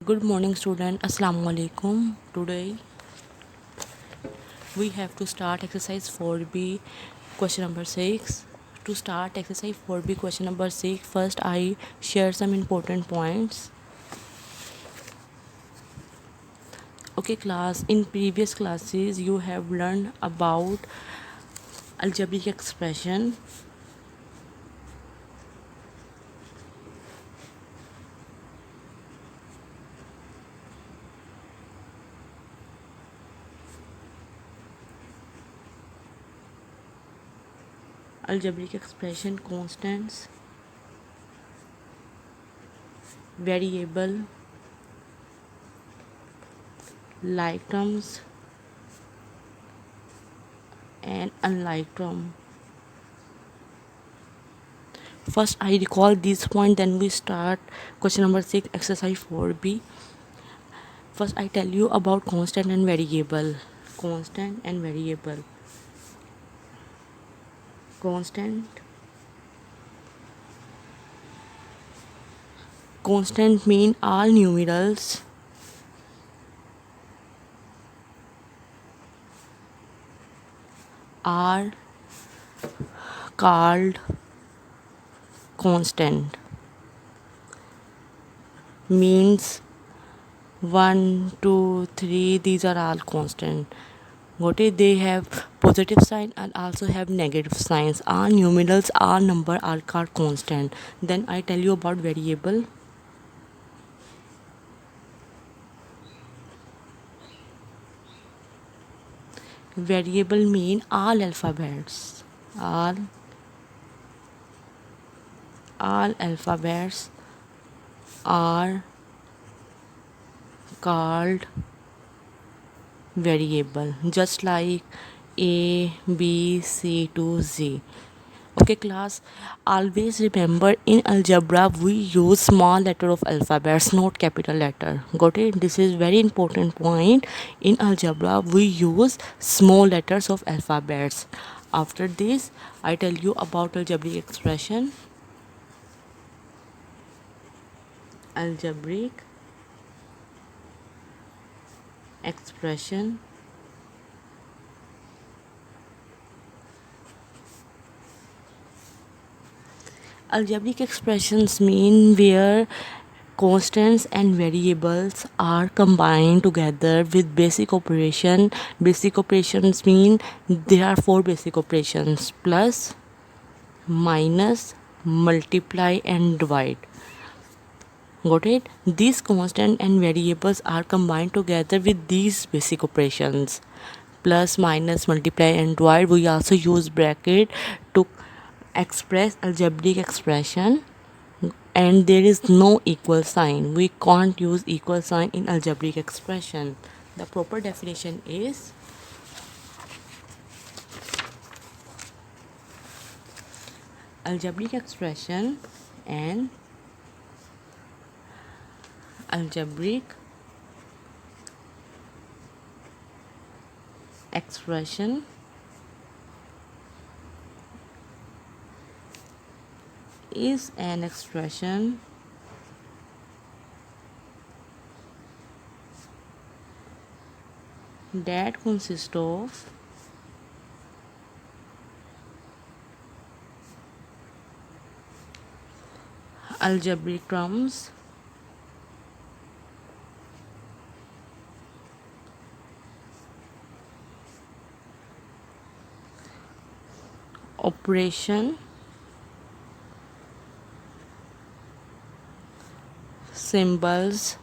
Good morning, student. Assalamu alaikum. Today we have to start exercise 4B, question number 6. To start exercise 4B, question number 6, first I share some important points. Okay, class. In previous classes, you have learned about algebraic expression. Algebraic expression, constants, variable, like terms, and unlike term. First, I recall this point, then we start question number 6, exercise 4B. First, I tell you about constant and variable. Constant and variable. Constant mean all numerals are called constant. Means 1, 2, 3, these are all constant. Got it? They have positive sign and also have negative signs. All numerals, all number are called constant. Then I tell you about variable. Variable mean all alphabets. All alphabets are called variable, just like A, B, C to Z. Okay, class, always remember in algebra we use small letter of alphabets, not capital letter. Got it? This is very important point. In algebra we use small letters of alphabets. After this, I tell you about algebraic expression. Algebraic expression algebraic expressions mean where constants and variables are combined together with basic operation. Basic operations mean there are four basic operations: plus, minus, multiply and divide. Got it? These constant and variables are combined together with these basic operations: plus, minus, multiply and divide. We also use bracket to express algebraic expression, and there is no equal sign. We can't use equal sign in algebraic expression. The proper definition is algebraic expression and algebraic expression is an expression that consists of algebraic terms, operation, symbols.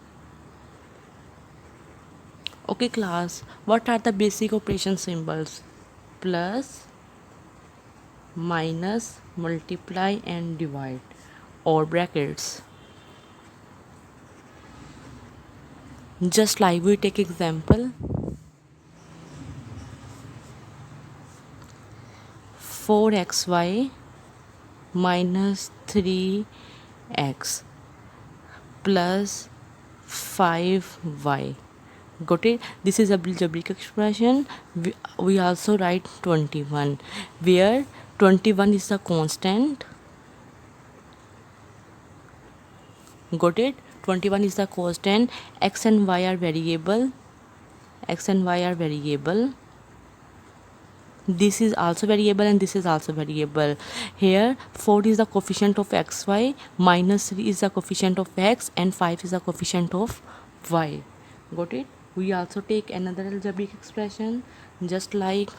Okay, class, what are the basic operation symbols? Plus, minus, multiply and divide, or brackets. Just like we take example, 4xy minus 3x plus 5y. Got it? This is algebraic expression. We also write 21, where 21 is a constant. Got it? 21 is the constant, x and y are variable, x and y are variable. This is also variable and this is also variable. Here 4 is the coefficient of xy, minus 3 is the coefficient of x, and 5 is the coefficient of y. Got it? We also take another algebraic expression, just like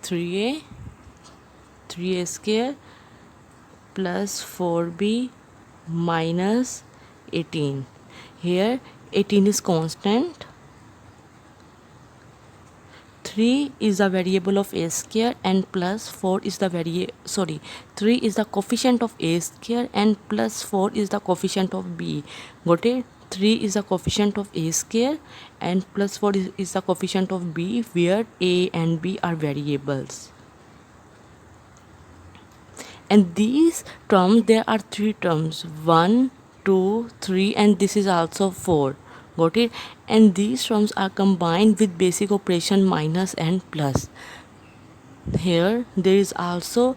3a square plus 4b minus 18. Here 18 is constant, 3 is the variable of a square, and plus 4 is the 3 is the coefficient of a square and plus 4 is the coefficient of b. Got it? 3 is the coefficient of a square and plus 4 is the coefficient of b, where a and b are variables. And these terms, there are 3 terms, 1, 2, 3, and this is also 4. Got it? And these terms are combined with basic operation minus and plus. Here there is also,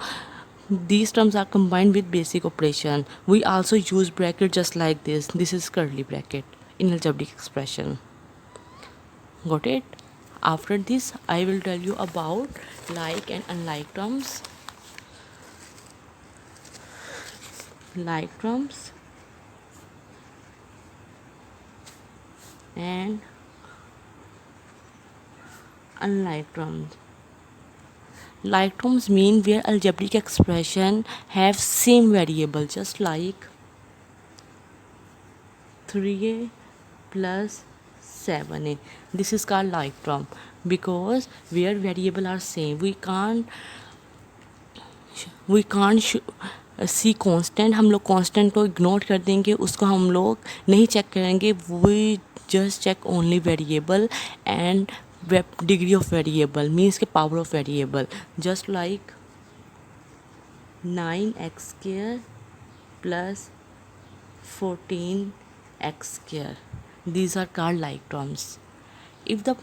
these terms are combined with basic operation. We also use bracket just like this. This is curly bracket in algebraic expression. Got it? After this I will tell you about like and unlike terms. Like terms and unlike terms. Like terms mean where algebraic expression have same variable, just like 3a plus 7a. This is called like term because where variable are same. We can't see constant, हम लोग constant को ignore कर देंगे, उसको हम लोग नहीं check करेंगे. We just check only variable and degree of variable means के power of variable, just like 9x square plus 14x square. These are called like terms. If the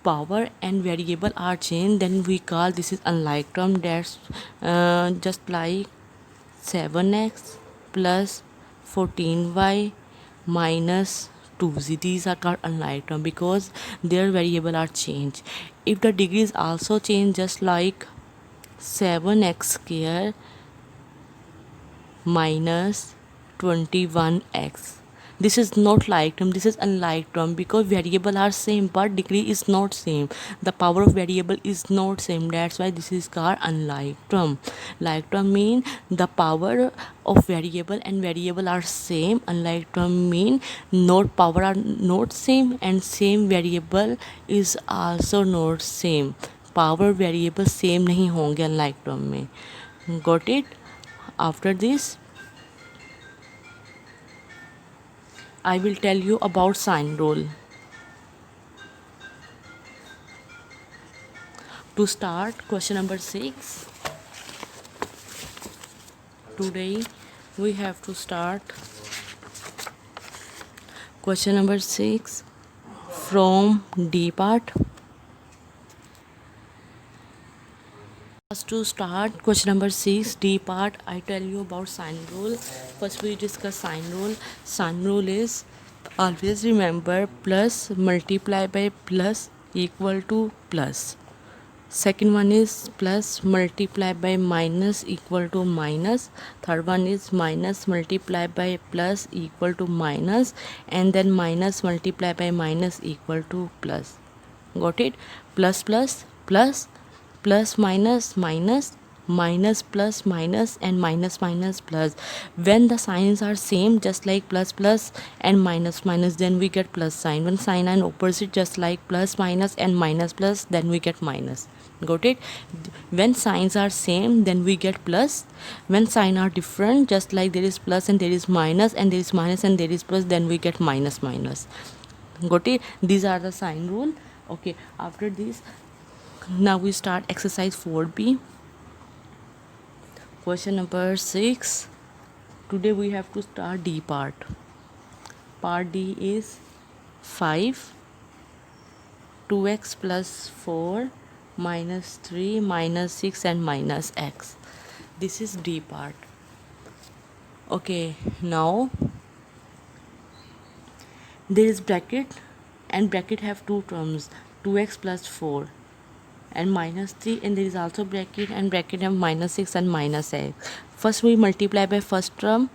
power and variable are changed, then we call this is unlike term. That's just like 7x plus 14y minus 2z. These are called unlike term because their variable are changed. If the degree is also changed, just like 7x square minus 21x. This is not like term, this is unlike term because variable are same but degree is not same. The power of variable is not same. That's why this is called unlike term. Like term mean the power of variable and variable are same. Unlike term mean not power are not same and same variable is also not same. Power variable same नहीं होंगे unlike term में. Got it? After this I will tell you about sign rule. To start, question number 6. Today we have to start question number 6 from D part. First, to start question number 6 D part, I tell you about sign rule. First we discuss sign rule. Sign rule is always remember plus multiply by plus equal to plus. Second one is plus multiply by minus equal to minus. Third one is minus multiply by plus equal to minus, and then minus multiply by minus equal to plus. Got it? Plus plus plus plus minus minus minus plus minus and minus minus plus. When the signs are same, just like plus plus and minus minus, then we get plus sign. When sign and opposite, just like plus minus and minus plus, then we get minus. Got it? When signs are same, then we get plus. When sign are different, just like there is plus and there is minus and there is minus and there is plus, then we get minus minus. Got it? These are the sign rule. Okay, after this now we start exercise 4b. Question number 6. Today we have to start D part. Part D is 5, 2x plus 4 minus 3 minus 6 and minus x. This is D part. Okay, now there is bracket, and bracket have two terms, 2x plus 4 and minus 3, and there is also bracket, and bracket have minus 6 and minus x. First we multiply by first term.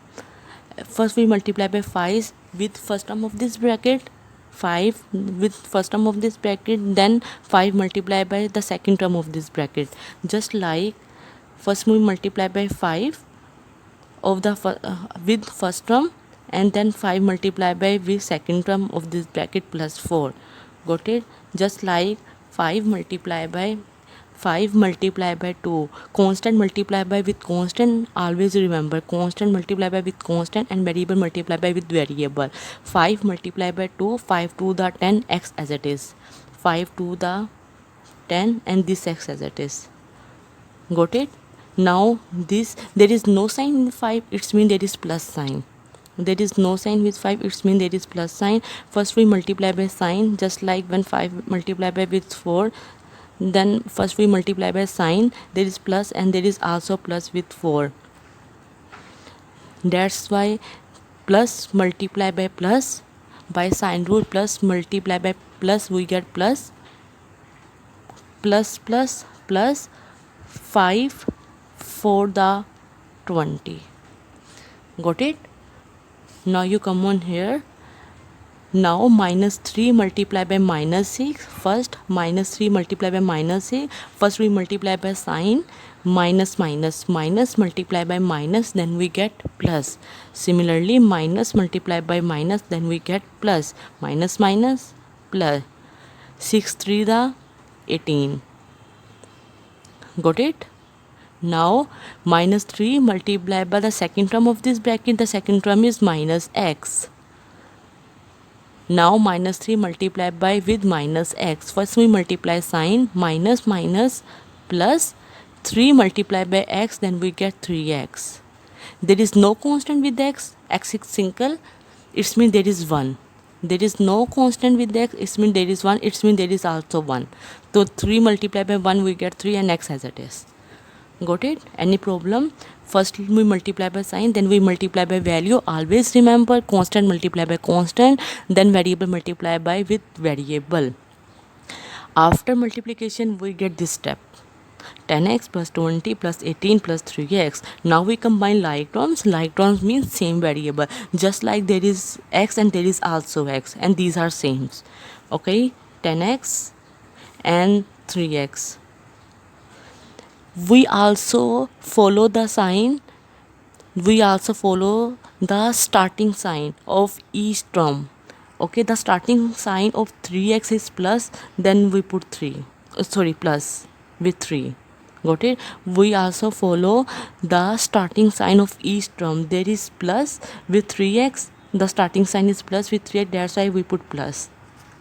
First we multiply by 5 with first term of this bracket, 5 with first term of this bracket, then 5 multiply by the second term of this bracket. Just like first we multiply by 5 of the with first term, and then 5 multiply by with second term of this bracket plus 4. Got it? Just like 5 multiply by 2, constant multiply by with constant. Always remember, constant multiply by with constant and variable multiply by with variable. 5 multiply by 2, 5 to the 10 x as it is, 5 to the 10 and this x as it is. Got it? Now this, there is no sign in 5, it's mean there is plus sign. There is no sign with 5, it's mean there is plus sign. First we multiply by sign, just like when 5 multiply by with 4, then first we multiply by sign, there is plus and there is also plus with 4. That's why plus multiply by plus, by sign rule, plus multiply by plus, we get plus, plus plus plus 5 for the 20. Got it? Now you come on here. Now minus 3 multiply by minus 6. First minus 3 multiply by minus 6. First we multiply by sign, minus minus, minus multiply by minus, then we get plus. Similarly minus multiply by minus, then we get plus. Minus minus plus. 6 3 the 18. Got it? Now minus 3 multiplied by the second term of this bracket, the second term is minus x. Now minus 3 multiplied by with minus x. First we multiply sign, minus minus plus 3 multiplied by x, then we get 3x. There is no constant with x is single, it means there is 1. There is no constant with x, it means there is 1, it means there is also 1. So 3 multiplied by 1 we get 3 and x as it is. Got it? Any problem? First we multiply by sign, then we multiply by value. Always remember, constant multiply by constant, then variable multiply by with variable. After multiplication we get this step, 10x plus 20 plus 18 plus 3x. Now we combine like terms. Like terms means same variable, just like there is x and there is also x, and these are same. Okay, 10x and 3x. We also follow the sign, we also follow the starting sign of each term. Okay, the starting sign of 3x is plus, then we put 3, plus with 3. Got it? We also follow the starting sign of each term. There is plus with 3x, the starting sign is plus with 3x, that's why we put plus.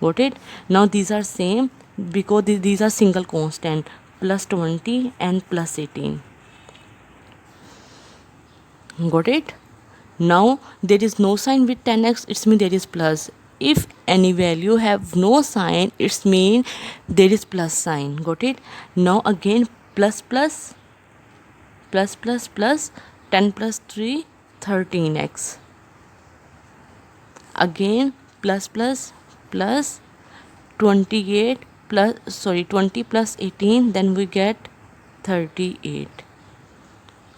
Got it? Now these are same because these are single constant, plus 20 and plus 18. Got it? Now there is no sign with 10x, it's mean there is plus. If any value have no sign, it's mean there is plus sign. Got it? Now again plus plus plus plus plus 10 plus 3 13x. Again plus plus plus 28 plus 20 plus 18, then we get 38.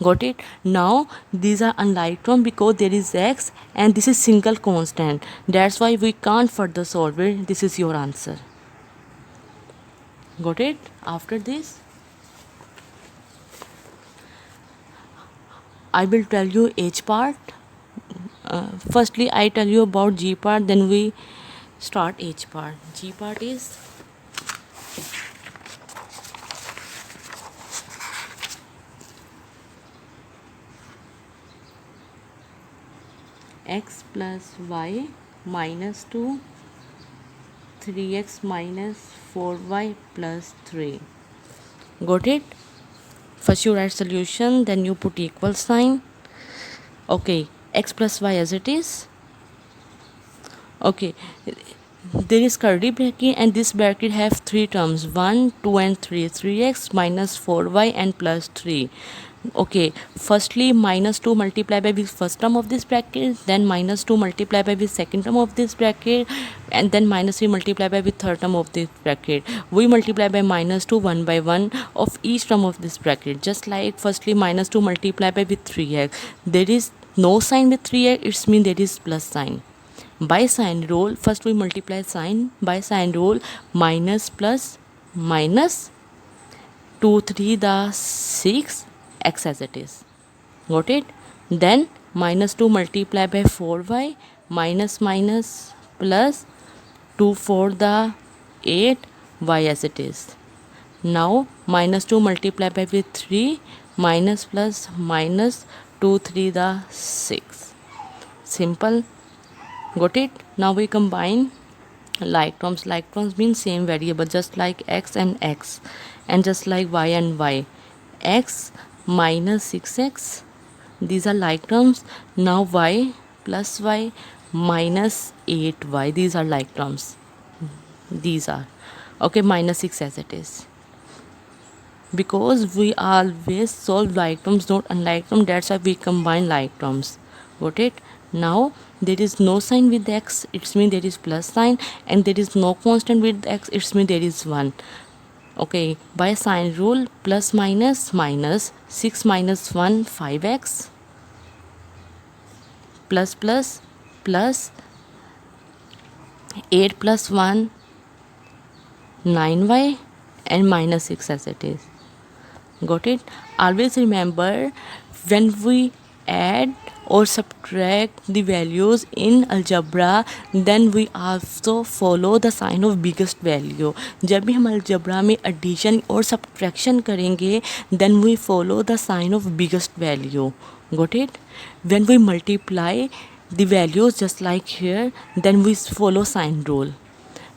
Got it? Now these are unlike term because there is x and this is single constant, that's why we can't further solve it. This is your answer. Got it? After this I will tell you h part. Firstly I tell you about g part, then we start h part. G part is x plus y minus 2, 3x minus 4y plus 3. Got it? First you write solution, then you put equal sign. Okay, x plus y as it is. Okay, there is curly bracket and this bracket have 3 terms, 1 2 and 3. 3x minus 4y and plus 3. Okay, firstly minus 2 multiplied by the first term of this bracket, then minus 2 multiplied by the second term of this bracket, and then minus 3 multiplied by the third term of this bracket. We multiply by minus 2 one by one of each term of this bracket. Just like firstly minus 2 multiplied by with 3x. There is no sign with 3x, it means there is plus sign. By sign rule, first we multiply sign. By sign rule, minus plus minus 2 3 the 6 x as it is. Got it? Then minus 2 multiplied by 4y minus minus plus 2 4 the 8 y as it is. Now minus 2 multiplied by with 3 minus plus minus 2 3 the 6. Simple. Got it? Now we combine like terms. Like terms means same variable, just like x and x, and just like y and y. X minus 6x, these are like terms. Now y plus y minus 8y, these are like terms. These are okay, minus 6 as it is, because we always solve like terms, not unlike terms. That's why we combine like terms. Got it? Now there is no sign with x, it means there is plus sign, and there is no constant with x, it means there is 1. Okay, by sign rule, plus minus minus 6 minus 1 5x plus plus plus 8 plus 1 9y and minus 6 as it is. Got it? Always remember, when we add or subtract the values in algebra, then we also follow the sign of biggest value. जब भी हम algebra में addition और subtraction करेंगे, then we follow the sign of biggest value. Got it? When we multiply the values just like here, then we follow sign rule.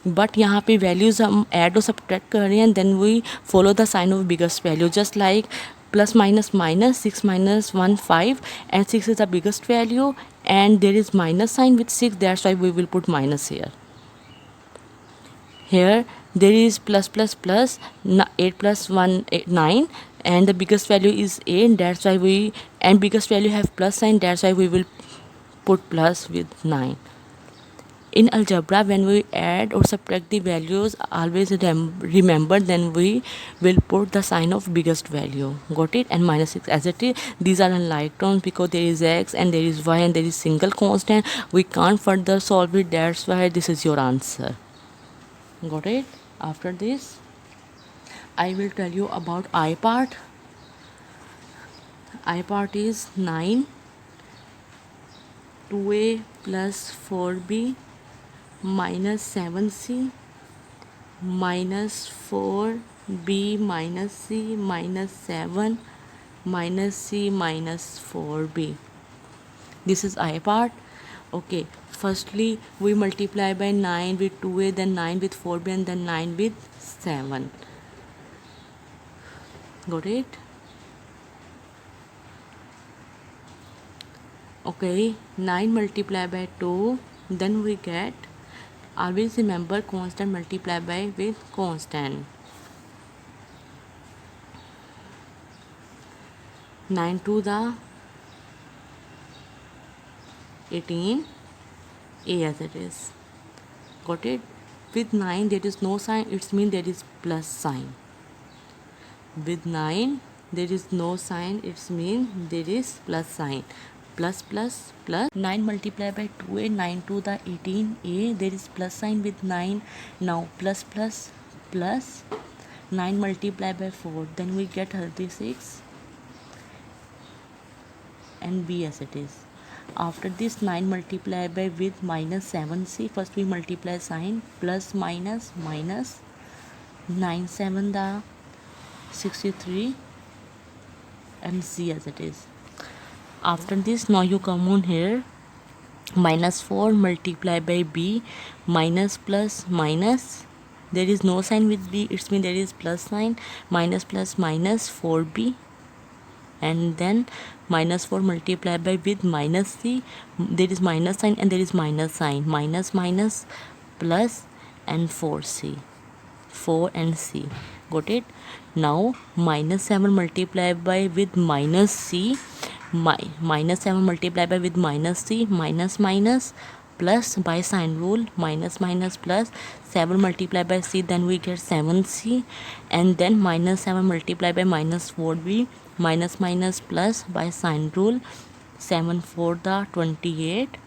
But यहाँ पे values हम add और सब्ट्रैक्ट कर रहे हैं, then we follow the sign of biggest value, just like plus minus minus 6 minus 1 5, and 6 is the biggest value, and there is minus sign with 6, that's why we will put minus here. Here there is plus plus plus 8 plus 1 8, 9, and the biggest value is 8, that's why we, and biggest value have plus sign, that's why we will put plus with 9. In algebra, when we add or subtract the values, always remember, then we will put the sign of biggest value. Got it? And minus 6 as it is. These are unlike terms because there is x and there is y and there is single constant. We can't further solve it. That's why this is your answer. Got it? After this, I will tell you about I part. I part is 9 2a plus 4b minus 7c minus 4b minus c minus 7 minus c minus 4b. This is I part. Okay, firstly we multiply by 9 with 2a, then 9 with 4b, and then 9 with 7. Got it? Okay, 9 multiplied by 2, then we get, always remember, constant multiply by with constant. 9 to the 18 a as it is. Got it? With 9 there is no sign, it means there is plus sign. With 9 there is no sign, it means there is plus sign. Plus plus plus 9 multiplied by 2a, 9 to the 18a, there is plus sign with 9. Now plus plus plus 9 multiplied by 4, then we get 36 and b as it is. After this, 9 multiplied by with minus 7c, first we multiply sign, plus minus minus 9 7 the 63 and c as it is. After this, now you come on here, minus 4 multiplied by b minus plus minus, there is no sign with b, it means there is plus sign, minus plus minus 4b, and then minus 4 multiplied by with minus c, there is minus sign and there is minus sign, minus minus plus and 4c, 4 and c. Got it? Now minus 7 multiplied by with minus c, minus 7 multiplied by with minus c, minus minus, plus by sign rule, minus minus plus 7 multiplied by c, then we get 7c, and then minus 7 multiplied by minus 4b, minus minus plus by sign rule, 7 4 the 28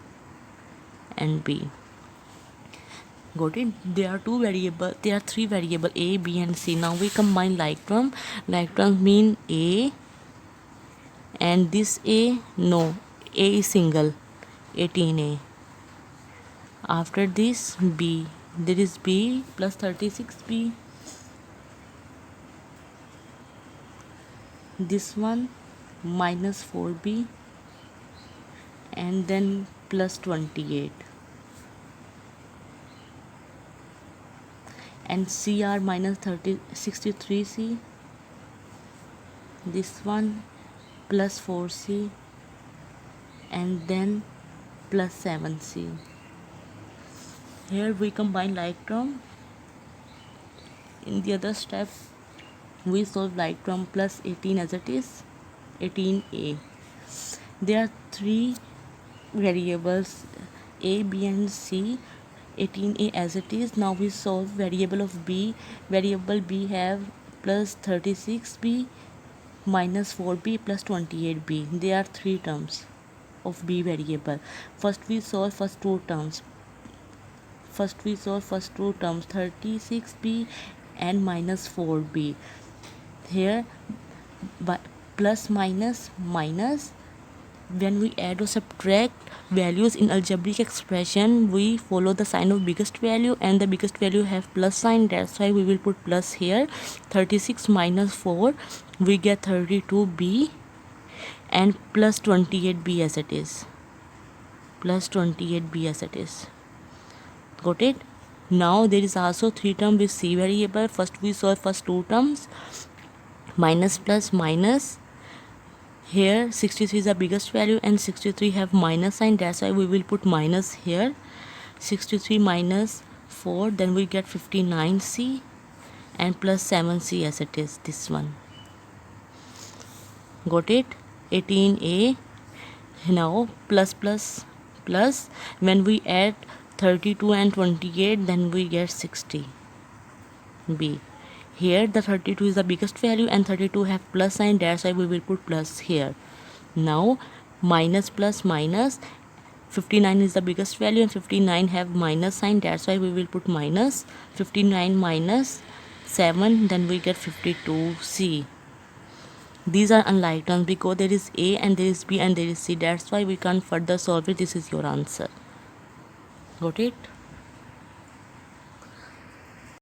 and b. Got it? There are three variable a, b and c. Now we combine like term. Like terms mean a, and this a, no, a is single, 18a. After this b, there is b plus 36b. This one minus 4b, and then plus 28. And cr minus 63c, this one plus 4c, and then plus 7c. Here we combine like term. In the other step we solve like term plus 18 as it is, 18a. There are three variables a, b and c, 18a as it is. Now we solve variable of b. Variable b have plus 36b, minus 4b, plus 28b. There are three terms of b variable. First we solve first two terms, 36b and minus 4b. Here by plus minus minus, when we add or subtract values in algebraic expression, we follow the sign of biggest value, and the biggest value have plus sign. That's why we will put plus here. 36 minus 4, we get 32b, and plus 28b as it is. Plus 28b as it is. Got it? Now there is also three term with c variable. First we solve first two terms, minus plus minus. Here 63 is the biggest value and 63 have minus sign, that's why we will put minus here. 63 minus 4, then we get 59c, and plus 7c as it is, this one. Got it? 18a. Now plus plus plus, when we add 32 and 28, then we get 60b. Here the 32 is the biggest value and 32 have plus sign, that's why we will put plus here. Now minus plus minus, 59 is the biggest value and 59 have minus sign, that's why we will put minus. 59 minus 7, then we get 52c. These are unlike terms because there is a and there is b and there is c, that's why we can't further solve it. This is your answer. Got it?